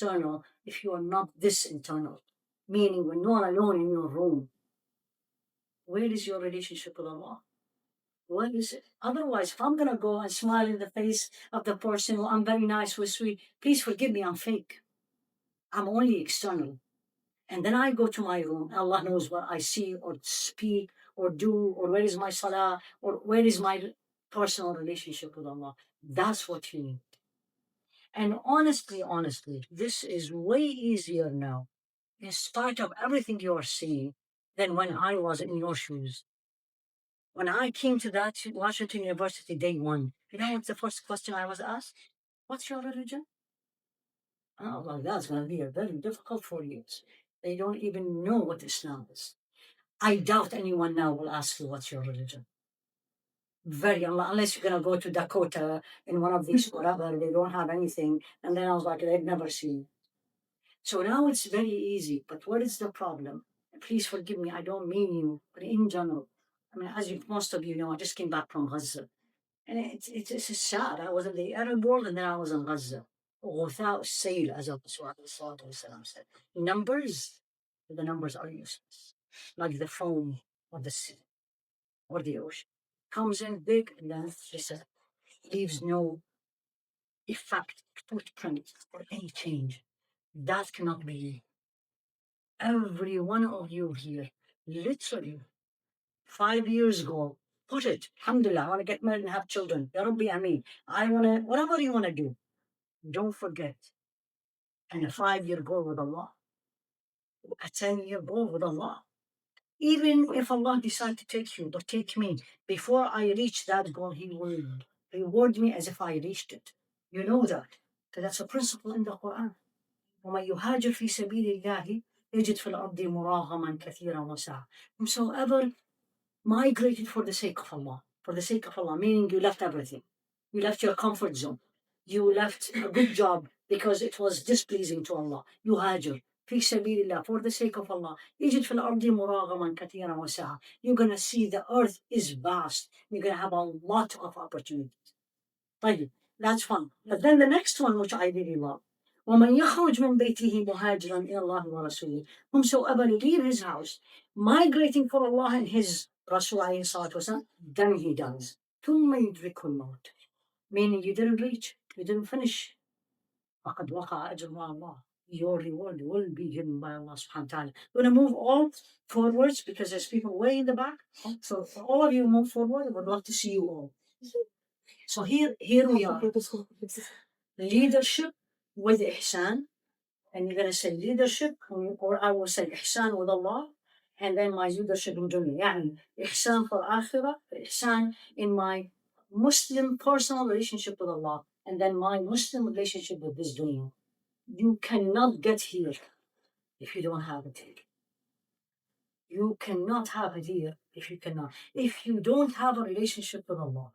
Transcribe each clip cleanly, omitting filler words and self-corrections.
external if you are not this internal? Meaning, when you are alone in your room, where is your relationship with Allah? What is it? Otherwise, if I'm going to go and smile in the face of the person, well, I'm very nice, we're sweet, please forgive me, I'm fake. I'm only external. And then I go to my room. Allah knows what I see or speak or do, or where is my salah, or where is my personal relationship with Allah. That's what you need. And honestly, this is way easier now, in spite of everything you are seeing, than when I was in your shoes. When I came to that Washington University day one, you know what's the first question I was asked? What's your religion? Oh, well, that's going to be very difficult for you. They don't even know what Islam is. I doubt anyone now will ask you what's your religion. Very unless you're going to go to Dakota in one of these whatever, they don't have anything. And then I was like, they've never seen. So now it's very easy. But what is the problem? Please forgive me, I don't mean you, but in general. I mean, as most of you know, I just came back from Gaza. And it's sad. I was in the Arab world and then I was in Gaza. Without sale, as Rasul said. Numbers, the numbers are useless. Like the foam or the sea or the ocean. Comes in big and then leaves no effect, footprint, or any change. That cannot be. Every one of you here, literally, 5 years ago, put it, alhamdulillah, I want to get married and have children. Ya Rabbi, Ameen. I want to, whatever you want to do, don't forget. And a 5-year goal with Allah, a 10-year goal with Allah. Even if Allah decides to take you, or take me, before I reach that goal, He will reward me as if I reached it. You know that. Because that's a principle in the Quran. وَمَنْ يُهَاجِرْ فِي سَبِيلِ اللَّهِ يَجِدْ فِي الْأَرْضِ مُرَاغَمًا كَثِيرًا وَسَعًا. Whomsoever migrated for the sake of Allah, meaning you left everything. You left your comfort zone. You left a good job because it was displeasing to Allah. You hajr. في سبيل الله, for the sake of Allah. يجد في الأرض مراغما كثيرا وسعة. You're going to see the earth is vast. You're going to have a lot of opportunities. طيب, that's fun. But then the next one, which I really love. وَمَنْ يَخْرُجْ مِنْ بَيْتِهِ مُهَاجِرًا إِلَى اللَّهِ وَرَسُولِهِ. Whomsoever leave his house, migrating for Allah and His Rasul alayhi salatu wasalam, then he does. ثُمَّ يُدْرِكُ الْمَوْتِ. Meaning you didn't reach, you didn't finish. فَقَدْ وَقَعَ أَجْرُ مَعَ اللَّهِ. Your reward will be given by Allah subhanahu wa ta'ala. We're going to move all forwards because there's people way in the back. So for all of you move forward, I would love to see you all. So here we are. Leadership with ihsan. And you're going to say leadership, or I will say ihsan with Allah, and then my leadership in dunya. يعني ihsan for akhirah, ihsan in my Muslim personal relationship with Allah, and then my Muslim relationship with this dunya. You cannot get here if you don't have it here. You cannot have it here if you don't have a relationship with Allah.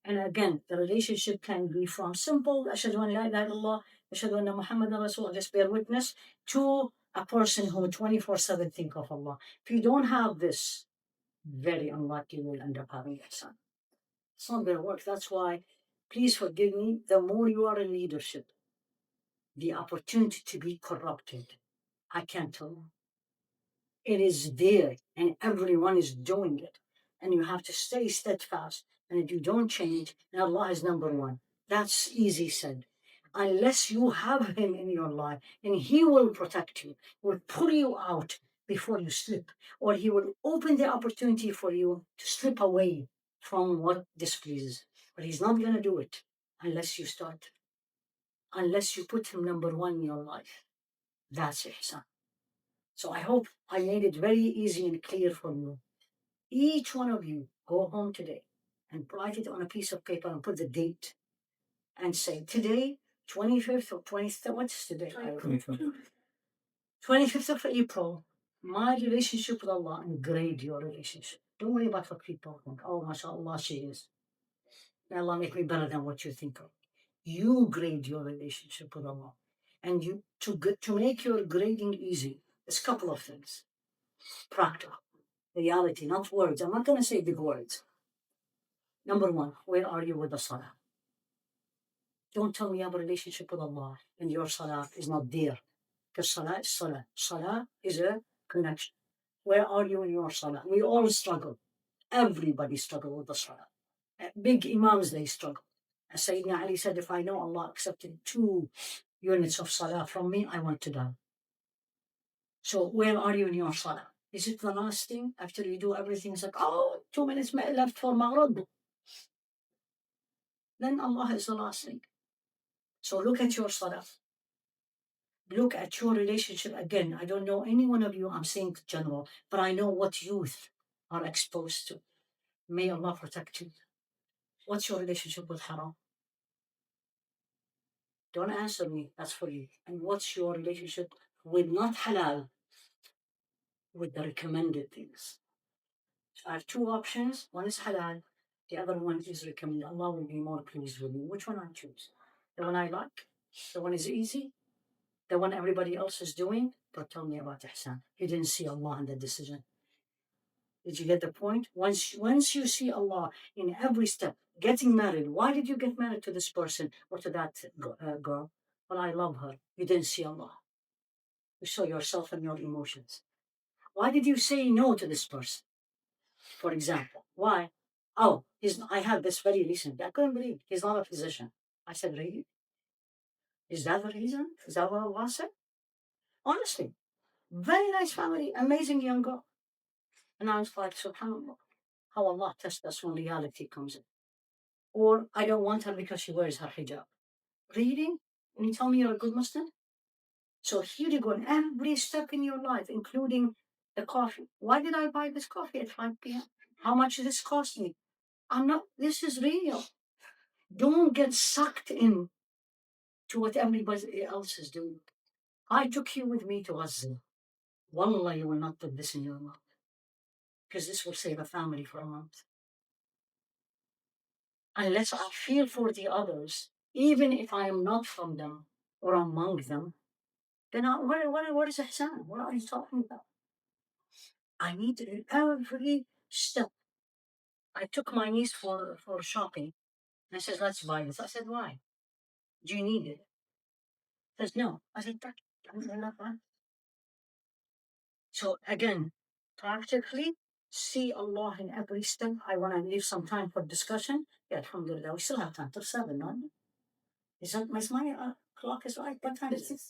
And again, the relationship can be from simple, Ashhadu an la ilaha illallah, Ashhadu anna Muhammadan Rasulullah, just bear witness, to a person who 24/7 think of Allah. If you don't have this, very unlikely you will end up having ihsan. It's not going to work. That's why, please forgive me, the more you are in leadership, the opportunity to be corrupted, I can't tell you. It is there, and everyone is doing it. And you have to stay steadfast. And if you don't change, then Allah is number one. That's easy said. Unless you have Him in your life, and He will protect you, will pull you out before you slip, or He will open the opportunity for you to slip away from what displeases. But He's not going to do it unless you start. Unless you put Him number one in your life. That's ihsan. So I hope I made it very easy and clear for you. Each one of you go home today and write it on a piece of paper and put the date and say, today, 25th or 23rd, what's today? 25th of April, my relationship with Allah, and grade your relationship. Don't worry about what people think. Oh, mashallah, she is. May Allah make me better than what you think of. You grade your relationship with Allah. And you to make your grading easy, there's a couple of things. Practical. Reality, not words. I'm not going to say big words. Number one, where are you with the salah? Don't tell me you have a relationship with Allah and your salah is not there. Because salah is salah. Salah is a connection. Where are you in your salah? We all struggle. Everybody struggle with the salah. Big imams, they struggle. As Sayyidina Ali said, if I know Allah accepted 2 units of salah from me, I want to die. So where are you in your salah? Is it the last thing? After you do everything, it's like, oh, 2 minutes left for Maghrib. Then Allah is the last thing. So look at your salah. Look at your relationship. Again, I don't know any one of you, I'm saying general, but I know what youth are exposed to. May Allah protect you. What's your relationship with haram? Don't answer me, that's for you. And what's your relationship with not halal, with the recommended things? I have 2 options. One is halal, the other one is recommended. Allah will be more pleased with me. Which one I choose? The one I like? The one is easy? The one everybody else is doing? Don't tell me about ihsan. You didn't see Allah in the decision. Did you get the point? Once you see Allah in every step, getting married, why did you get married to this person or to that girl? Well, I love her. You didn't see Allah. You saw yourself and your emotions. Why did you say no to this person? For example, why? Oh, I had this very recently. I couldn't believe he's not a physician. I said, really? Is that the reason? Is that what Allah said? Honestly, very nice family, amazing young girl. And I was like, subhanAllah, how Allah tests us when reality comes in. Or I don't want her because she wears her hijab. Reading? And you tell me you're a good Muslim? So here you go, in every step in your life, including the coffee. Why did I buy this coffee at 5 p.m.? How much did this cost me? This is real. Don't get sucked in to what everybody else is doing. I took you with me to Gaza. Wallah, you will not put this in your mouth. Because this will save a family for a month. Unless I feel for the others, even if I am not from them or among them, then what is ihsan? What are you talking about? I need it in every step. I took my niece for shopping. And I said, let's buy this. I said, why? Do you need it? She says, no. I said, "Alhamdulillah." So again, practically see Allah in every step. I want to leave some time for discussion. Yeah, alhamdulillah. We still have time till 7, no? Is my clock is right? What time is it?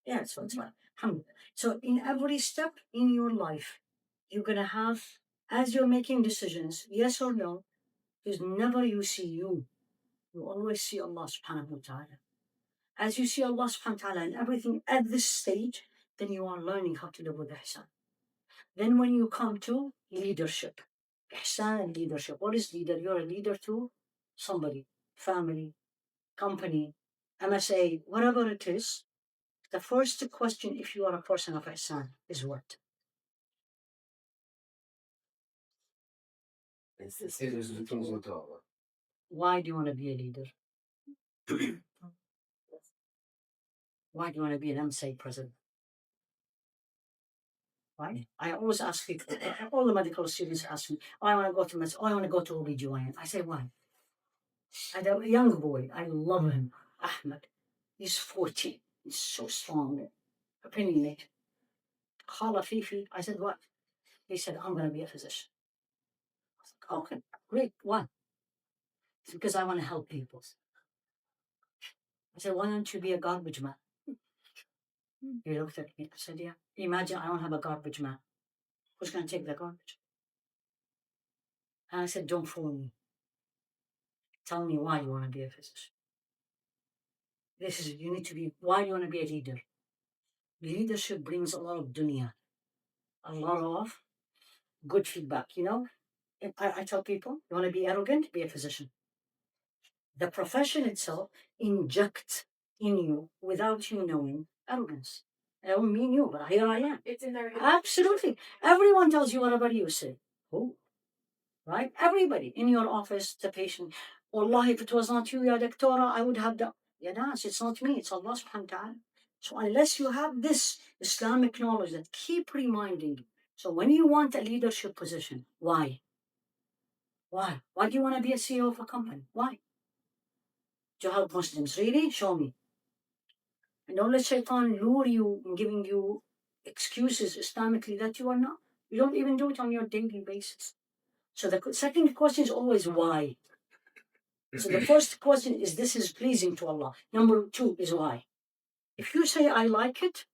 Yeah, so it's right. Alhamdulillah. So in every step in your life, you're going to have, as you're making decisions, yes or no, is never you see you. You always see Allah subhanahu wa ta'ala. As you see Allah subhanahu wa ta'ala in everything at this stage, then you are learning how to live with ihsan. Then when you come to leadership, ihsan and leadership. What is leader? You're a leader to somebody, family, company, MSA, whatever it is. The first question, if you are a person of ihsan, is what? Why do you want to be a leader? Why do you want to be an MSA president? Right? I always ask people, all the medical students ask me, oh, I want to go to medicine, oh, I want to go to OB/GYN. I say, why? I have a young boy, I love him, Ahmed. He's 14. He's so strong, opinionated. Khala Fifi. I said, what? He said, I'm going to be a physician. I was like, okay, great. Why? It's because I want to help people. I said, why don't you be a garbage man? He looked at me. I said, yeah. Imagine I don't have a garbage man. Who's going to take the garbage? And I said, don't fool me. Tell me why you want to be a physician. You need to be, why do you want to be a leader? Leadership brings a lot of dunya, a lot of good feedback. You know, I tell people, you want to be arrogant, be a physician. The profession itself injects in you, without you knowing, arrogance. I don't mean you, but here I am. It's in there. Absolutely. Everyone tells you whatever you say. Who? Right? Everybody in your office, the patient. Wallah, if it was not you, ya doctora, I would have done. Yeah, Nas, it's not me, it's Allah subhanahu wa ta'ala. So unless you have this Islamic knowledge that keep reminding you. So when you want a leadership position, why? Why? Why do you want to be a CEO of a company? Why? to help Muslims. Really? Show me. And don't let shaitan lure you in giving you excuses Islamically that you are not. You don't even do it on your daily basis. So the second question is always why. So the first question is this is pleasing to Allah. Number two is why. If you say I like it,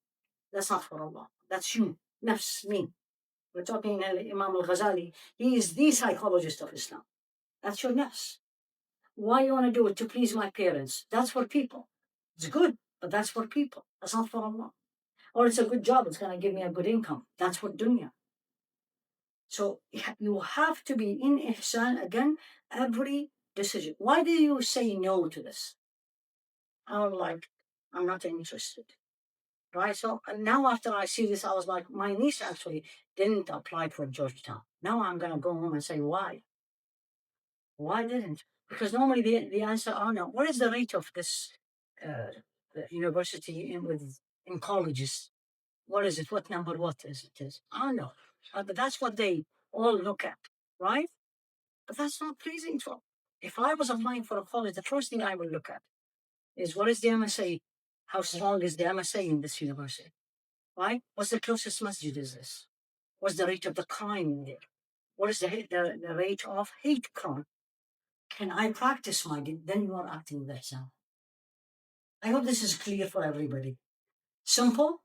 that's not for Allah. That's you. Nafs, me. We're talking Imam al-Ghazali. He is the psychologist of Islam. That's your nafs. Why you want to do it? To please my parents. That's for people. It's good, but that's for people. That's not for Allah. Or it's a good job. It's going to give me a good income. That's for dunya. So you have to be in ihsan again every decision. Why do you say no to this? I'm like, I'm not interested. Right? So now after I see this, I was like, my niece actually didn't apply for Georgetown. Now I'm going to go home and say, why? Why didn't? Because normally the answer, oh no, what is the rate of this the university in colleges? What is it? What number? What is it? Is I don't know. But that's what they all look at, right? But that's not pleasing to them. If I was applying for a college, the first thing I would look at is what is the MSA? How strong is the MSA in this university? Right? What's the closest masjid is this? What's the rate of the crime in there? What is the rate of hate crime? Can I practice my deen? Then you are acting with that sound. I hope this is clear for everybody. Simple,